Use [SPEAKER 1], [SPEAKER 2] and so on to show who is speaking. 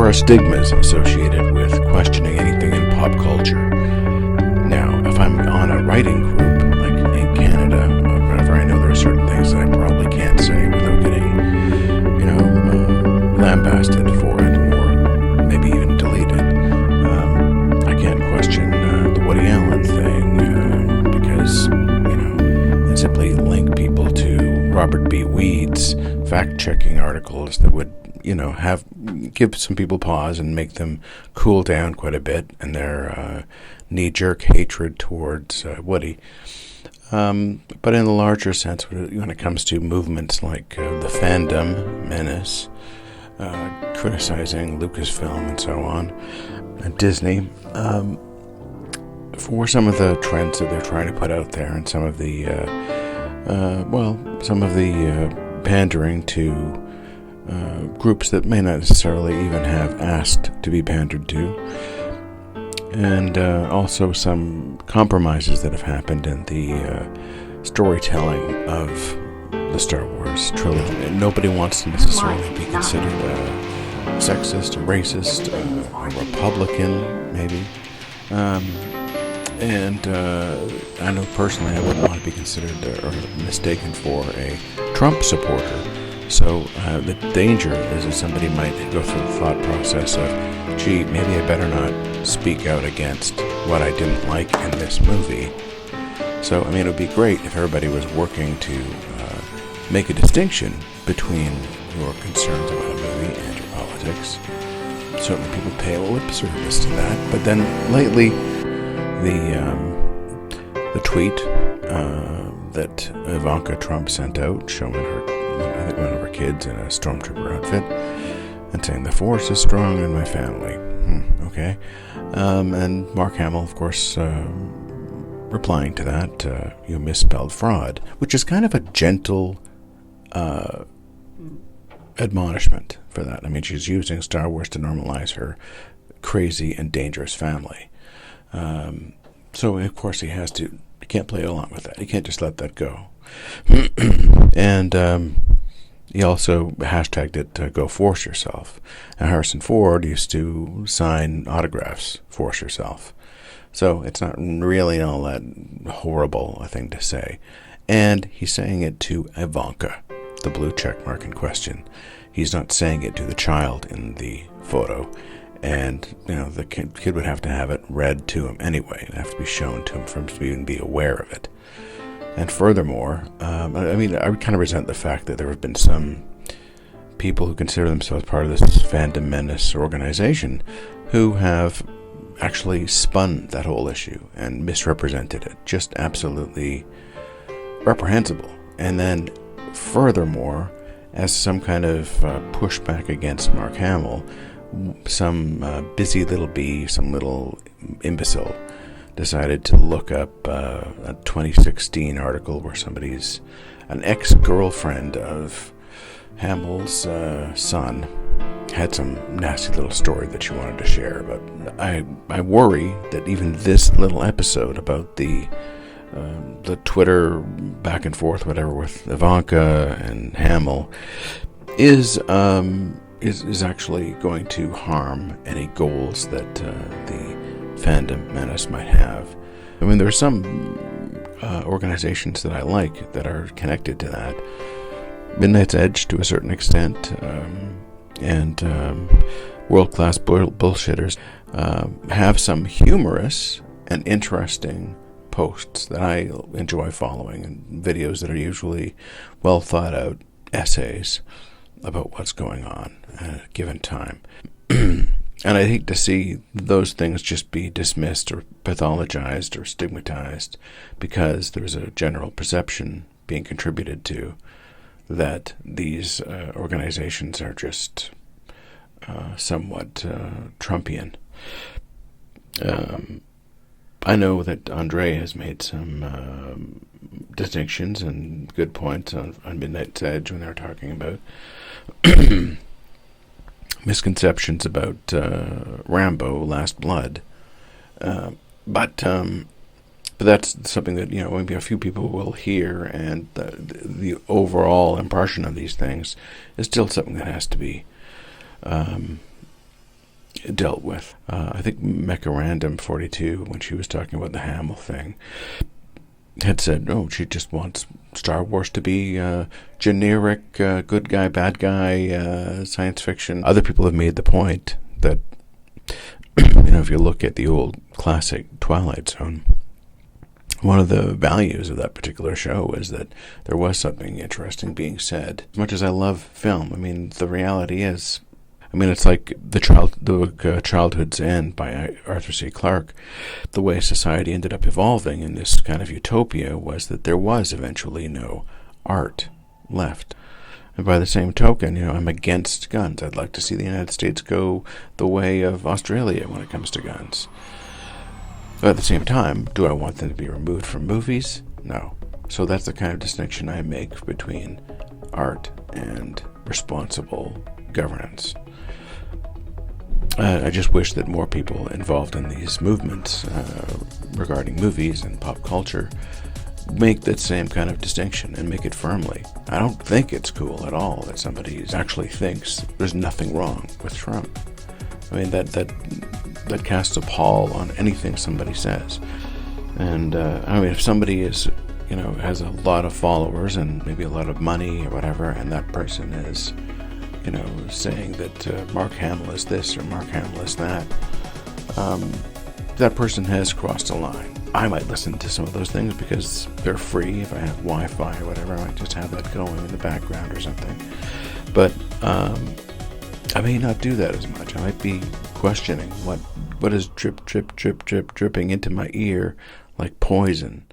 [SPEAKER 1] are stigmas associated with questioning anything in pop culture. Now, if I'm on a writing group, like in Canada or whatever, I know there are certain things that I probably can't say without getting, lambasted for it, or maybe even deleted. I can't question the Woody Allen thing because, it simply link people to Robert B. Weed's fact-checking articles that would, give some people pause and make them cool down quite a bit in their knee-jerk hatred towards Woody. But in the larger sense, when it comes to movements like the Fandom Menace, criticizing Lucasfilm and so on, and Disney, for some of the trends that they're trying to put out there, and some of the pandering to groups that may not necessarily even have asked to be pandered to, and also some compromises that have happened in the storytelling of the Star Wars trilogy. And nobody wants to necessarily be considered sexist or racist, a Republican, maybe. And I know personally I wouldn't want to be considered or mistaken for a Trump supporter. So the danger is that somebody might go through the thought process of, gee, maybe I better not speak out against what I didn't like in this movie. So, it would be great if everybody was working to make a distinction between your concerns about a movie and your politics. Certainly people pay lip service to that. But then lately, the tweet that Ivanka Trump sent out showing her, I think, one of her kids in a stormtrooper outfit and saying, "The Force is strong in my family." Okay. And Mark Hamill, of course, replying to that, "You misspelled fraud," which is kind of a gentle admonishment for that. She's using Star Wars to normalize her crazy and dangerous family. So, of course, he can't play along with that. He can't just let that go. And he also hashtagged it, "Go Force Yourself." Now, Harrison Ford used to sign autographs, "Force Yourself." So it's not really all that horrible a thing to say. And he's saying it to Ivanka, the blue check mark in question. He's not saying it to the child in the photo. And, the kid would have to have it read to him anyway. It'd have to be shown to him for him to even be aware of it. And furthermore, I kind of resent the fact that there have been some people who consider themselves part of this Fandom Menace organization who have actually spun that whole issue and misrepresented it. Just absolutely reprehensible. And then, furthermore, as some kind of pushback against Mark Hamill, some busy little bee, some little imbecile, decided to look up a 2016 article where an ex-girlfriend of Hamill's son had some nasty little story that she wanted to share. But I worry that even this little episode about the Twitter back and forth, whatever, with Ivanka and Hamill is actually going to harm any goals that the Fandom Menace might have. There are some organizations that I like that are connected to that. Midnight's Edge, to a certain extent, and World-Class Bullshitters have some humorous and interesting posts that I enjoy following, and videos that are usually well thought out essays about what's going on at a given time. And I hate to see those things just be dismissed or pathologized or stigmatized because there's a general perception being contributed to that these organizations are just somewhat Trumpian. I know that Andre has made some distinctions and good points on Midnight's Edge when they were talking about misconceptions about Rambo: Last Blood, but that's something that maybe a few people will hear, and the overall impression of these things is still something that has to be dealt with. I think Mecha Random 42, when she was talking about the Hamill thing, had said, "Oh, she just wants Star Wars to be generic, good guy, bad guy, science fiction." Other people have made the point that, if you look at the old classic Twilight Zone, one of the values of that particular show is that there was something interesting being said. As much as I love film, the reality is, it's like the Childhood's End by Arthur C. Clarke. The way society ended up evolving in this kind of utopia was that there was eventually no art left. And by the same token, I'm against guns. I'd like to see the United States go the way of Australia when it comes to guns. But at the same time, do I want them to be removed from movies? No. So that's the kind of distinction I make between art and responsible governance. I just wish that more people involved in these movements regarding movies and pop culture make that same kind of distinction and make it firmly. I don't think it's cool at all that somebody actually thinks there's nothing wrong with Trump. That casts a pall on anything somebody says. And if somebody is, has a lot of followers and maybe a lot of money or whatever, and that person is, saying that Mark Hamill is this or Mark Hamill is that, that person has crossed a line. I might listen to some of those things because they're free. If I have Wi-Fi or whatever, I might just have that going in the background or something. But I may not do that as much. I might be questioning what is dripping into my ear like poison.